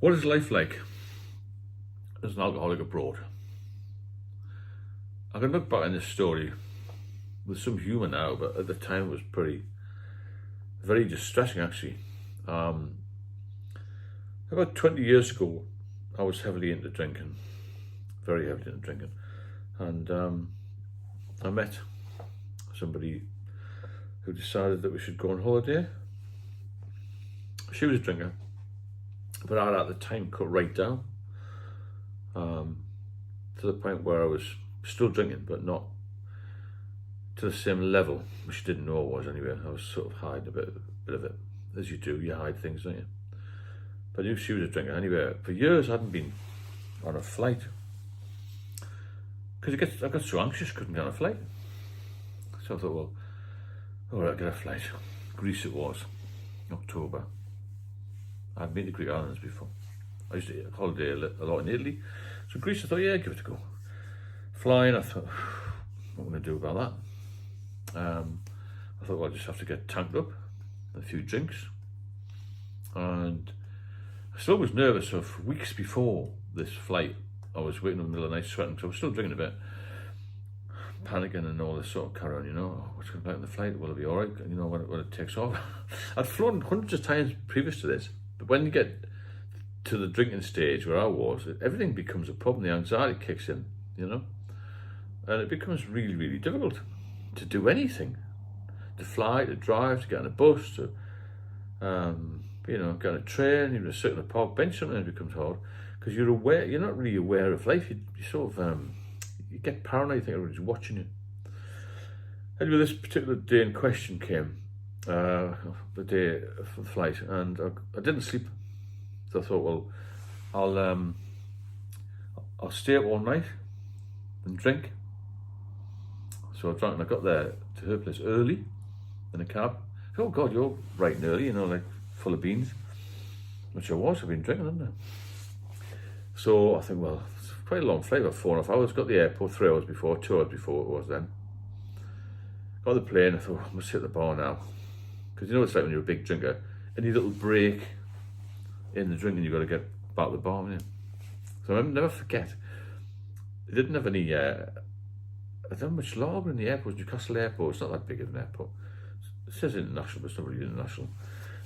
What is life like as an alcoholic abroad? I can look back on this story with some humour now, but at the time it was very distressing actually. About 20 years ago, I was heavily into drinking, very heavily into drinking, and I met somebody who decided that we should go on holiday. She was a drinker, but I at the time cut right down to the point where I was still drinking, but not to the same level, which she didn't know I was anyway. I was sort of hiding a bit of it, as you do. You hide things, don't you? But I knew she was a drinker anyway. For years, I hadn't been on a flight because I got so anxious, couldn't get on a flight. So I thought, well, all right, get a flight. Greece it was, October. I'd been to Greek islands before. I used to holiday a lot in Italy. So Greece, I thought, yeah, give it a go. Flying, I thought, what am I going to do about that? I thought, well, I just have to get tanked up, a few drinks. And I still was nervous. So for weeks before this flight, I was waiting in the middle of the night sweating, so I was still drinking a bit, panicking and all this sort of carry on, you know. What's going to be like on the flight? Will it be all right? You know, when it takes off. I'd flown hundreds of times previous to this, but when you get to the drinking stage where I was, everything becomes a problem. The anxiety kicks in, you know, and it becomes really, really difficult to do anything, to fly, to drive, to get on a bus, to you know, get on a train, even to sit on a park bench. Sometimes it becomes hard because you're not really aware of life. You sort of you get paranoid, you think everybody's watching you. Anyway, this particular day in question came, the day for the flight, and I didn't sleep. So I thought, well, I'll stay up all night and drink. So I drank, and I got there to her place early in a cab. Oh God, you're right and early, you know, like full of beans, which I was. I've been drinking, haven't I? So I think, well, it's quite a long flight, about 4.5 hours. Got the airport 3 hours before, 2 hours before it was then. Got the plane. I thought, I must hit the bar now, because you know it's like when you're a big drinker, any little break in the drinking, you've got to get back to the bar, haven't you? So I'll never forget. They didn't have any. I don't have much lager in the airport. Newcastle Airport. It's not that big of an airport. It says international, but it's not really international.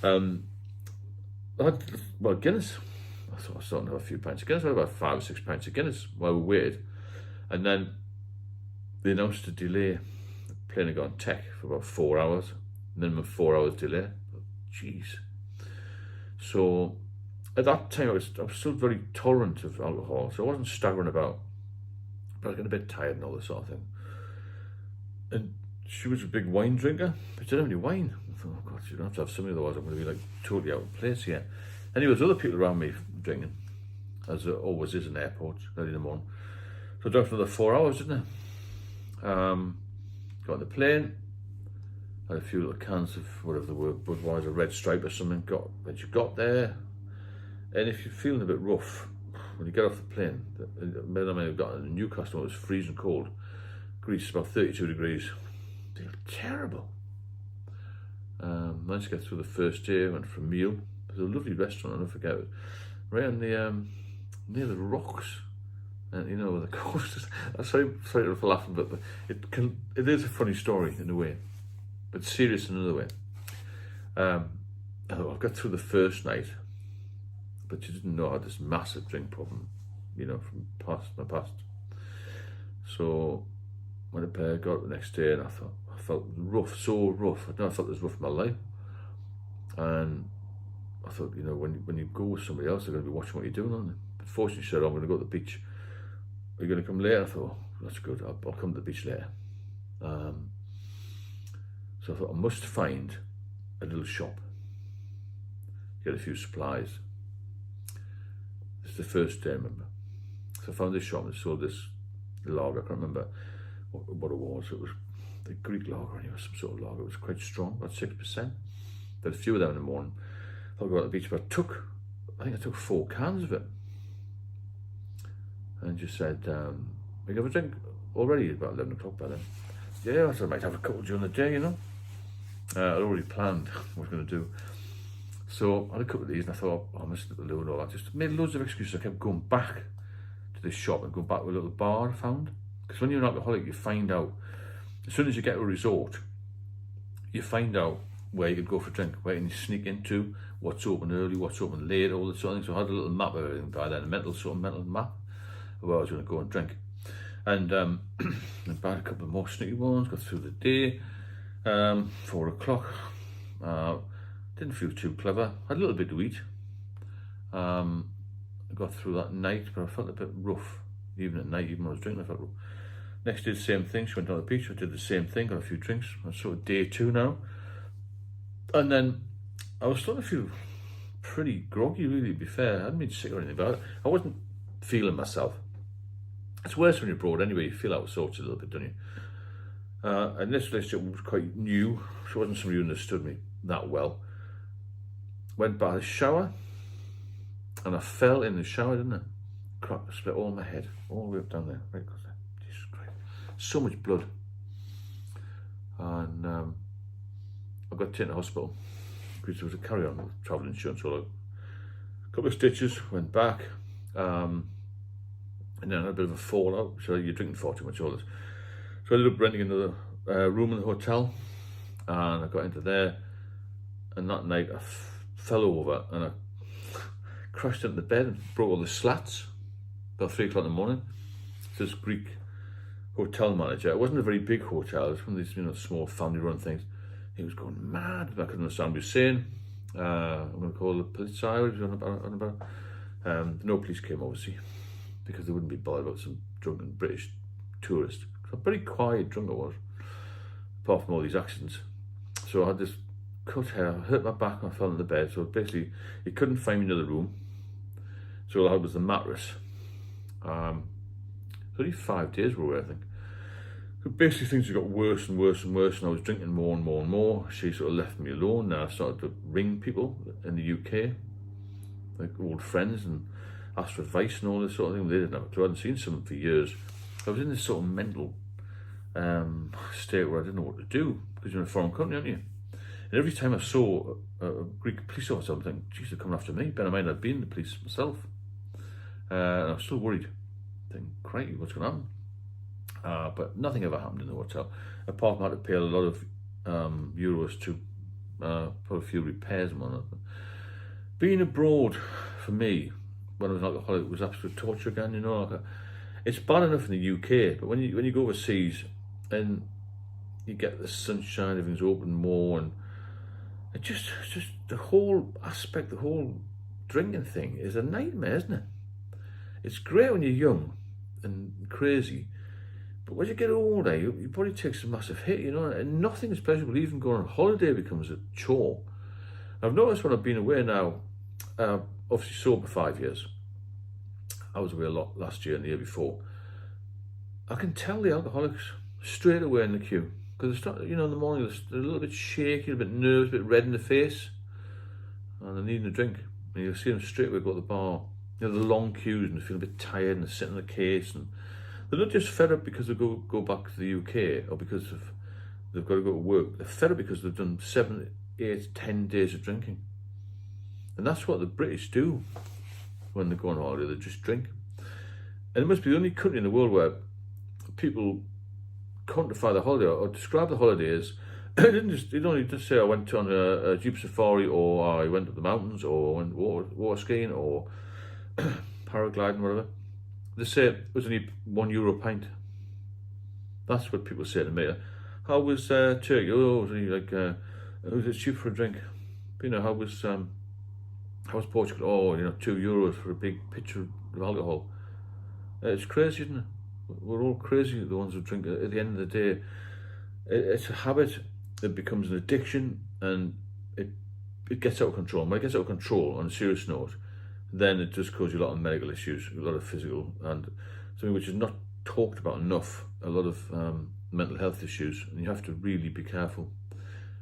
I had, well, Guinness. I thought I was starting to have a few pints of Guinness. I had about 5 or 6 pints of Guinness while we waited, and then they announced a delay. The plane had gone tech for about 4 hours, minimum 4 hours delay. Jeez. So at that time, I was still very tolerant of alcohol, so I wasn't staggering about, but I was getting a bit tired and all this sort of thing. And she was a big wine drinker, but she didn't have any wine. I thought, oh God, you don't have to have something, otherwise I'm going to be like totally out of place here. Anyway, there's other people around me drinking, as there always is in airports, early in the morning. So I drank for another 4 hours, didn't I? Got on the plane, had a few little cans of whatever the word, Budweiser, Red Stripe or something. When you got there, and if you're feeling a bit rough, when you get off the plane, I got in Newcastle, it was freezing cold. Greece, about 32 degrees. They were terrible. Managed to get through the first day, went for a meal. There's a lovely restaurant, I'll never forget it, right on the, near the rocks, and you know, where the coast is. I'm sorry for laughing, but it is a funny story in a way, but serious in another way. I got through the first night, but you didn't know I had this massive drink problem, you know, from my past. So went to bed, got up the next day, and I felt rough, so rough. I'd never felt this rough in my life. And I thought, you know, when you go with somebody else, they're going to be watching what you're doing, aren't they? But fortunately, she said, oh, I'm going to go to the beach. Are you going to come later? I thought, oh, that's good. I'll come to the beach later. So I thought, I must find a little shop, get a few supplies. This is the first day, I remember. So I found this shop and sold this lager. I can't remember what it was. It was the Greek lager, anyway, some sort of lager. It was quite strong, about 6%. There were a few of them in the morning. I thought I'd go to the beach, but I think I took 4 cans of it. And just said, we have a drink already, about 11 o'clock by then. Yeah, I said I might have a couple during the day, you know. I'd already planned what I was going to do. So I had a couple of these and I thought, oh, I must have alone all that. Just made loads of excuses. I kept going back to this shop and going back to a little bar I found. Because when you're an alcoholic, you find out, as soon as you get to a resort, you find out where you could go for a drink, where you can sneak into, what's open early, what's open late, all that sort of thing. So I had a little map of everything by then, a mental map of where I was going to go and drink. And I bought a couple of more sneaky ones, got through the day, 4 o'clock. Didn't feel too clever, had a little bit to eat. I got through that night, but I felt a bit rough, even at night, even when I was drinking, I felt rough. Next day, the same thing, she went down to the beach, I did the same thing, got a few drinks. I'm sort of day 2 now. And then I was starting to feel pretty groggy, really, to be fair. I hadn't been sick or anything, but I wasn't feeling myself. It's worse when you're abroad anyway, you feel out of sorts a little bit, don't you? And this relationship was quite new. She wasn't somebody who understood me that well. Went by the shower, and I fell in the shower, didn't I? Split all my head, all the way up down there, right across there. Jesus Christ. So much blood. And I got taken to hospital because there was a carry-on with travel insurance. So a couple of stitches, went back, and then I had a bit of a fallout. So you're drinking far too much, all this. So I ended up renting another room in the hotel, and I got into there, and that night I fell over and I crashed into the bed and broke all the slats about 3 o'clock in the morning. This Greek hotel manager, it wasn't a very big hotel, it was one of these, small family-run things. He was going mad. I couldn't understand what he was saying. I'm going to call the police. No police came, obviously, because they wouldn't be bothered about some drunken British tourist. A very quiet drunk I was, apart from all these accidents. So I had this cut hair, I hurt my back and I fell in the bed. So basically, he couldn't find me another room. So all I had was the mattress. Only 5 days were away, I think. So basically things got worse and worse and worse, and I was drinking more and more and more. She sort of left me alone. Now I started to ring people in the UK, like old friends, and ask for advice and all this sort of thing. They didn't have a clue. I hadn't seen someone for years. I was in this sort of mental state where I didn't know what to do, because you're in a foreign country, aren't you? And every time I saw a Greek police officer, I'm thinking, geez, they're coming after me. Bear in mind, I'd been in the police myself. And I was still worried. Thinking, crikey, what's going to happen? But nothing ever happened in the hotel, apart from I had to pay a lot of euros to put a few repairs and whatnot. Being abroad, for me, when I was an alcoholic, was absolute torture again, It's bad enough in the UK, but when you go overseas and you get the sunshine, everything's open more, and it's just the whole aspect, the whole drinking thing is a nightmare, isn't it? It's great when you're young and crazy, but when you get older, your body takes a massive hit, and nothing is pleasurable. Even going on holiday becomes a chore. I've noticed when I've been away now, obviously sober 5 years. I was away a lot last year and the year before. I can tell the alcoholics straight away in the queue, because they start, in the morning they're a little bit shaky, a bit nervous, a bit red in the face, and they're needing a drink. And you'll see them straight away go to the bar. The long queues, and they feel a bit tired, and they're sitting in the case, and they're not just fed up because they go back to the UK or because they've got to go to work. They're fed up because they've done 7, 8, 10 days of drinking, and that's what the British do. When they go on holiday, they just drink. And it must be the only country in the world where people quantify the holiday or describe the holiday as, they don't just say I went on a Jeep safari, or I went to the mountains, or went water skiing, or paragliding, whatever. They say it was only €1 a pint. That's what people say to me. How was Turkey? Oh, it was only like, it was cheap for a drink. But, how was Portugal? Oh, €2 for a big pitcher of alcohol. It's crazy, isn't it? We're all crazy, the ones who drink. At the end of the day, it's a habit. It becomes an addiction, and it gets out of control. When it gets out of control, on a serious note, then it just causes you a lot of medical issues, a lot of physical, and something which is not talked about enough, a lot of mental health issues, and you have to really be careful.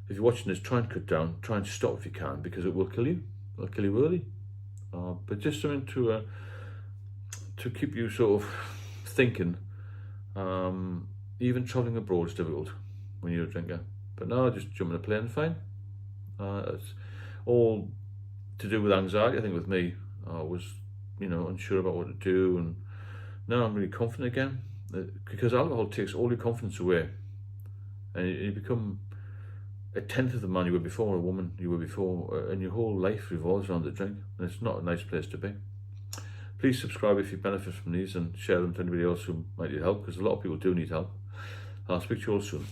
If you're watching this, try and cut down, try and stop if you can, because it will kill you. It'll kill you early. But just something to keep you sort of thinking. Even travelling abroad is difficult when you're a drinker. But now I just jump in a plane, fine. It's all to do with anxiety. I think with me, I was, unsure about what to do, and now I'm really confident again, because alcohol takes all your confidence away, and you become a tenth of the man you were before, a woman you were before, and your whole life revolves around the drink, and it's not a nice place to be. Please subscribe if you benefit from these, and share them to anybody else who might need help, because a lot of people do need help. I'll speak to you all soon.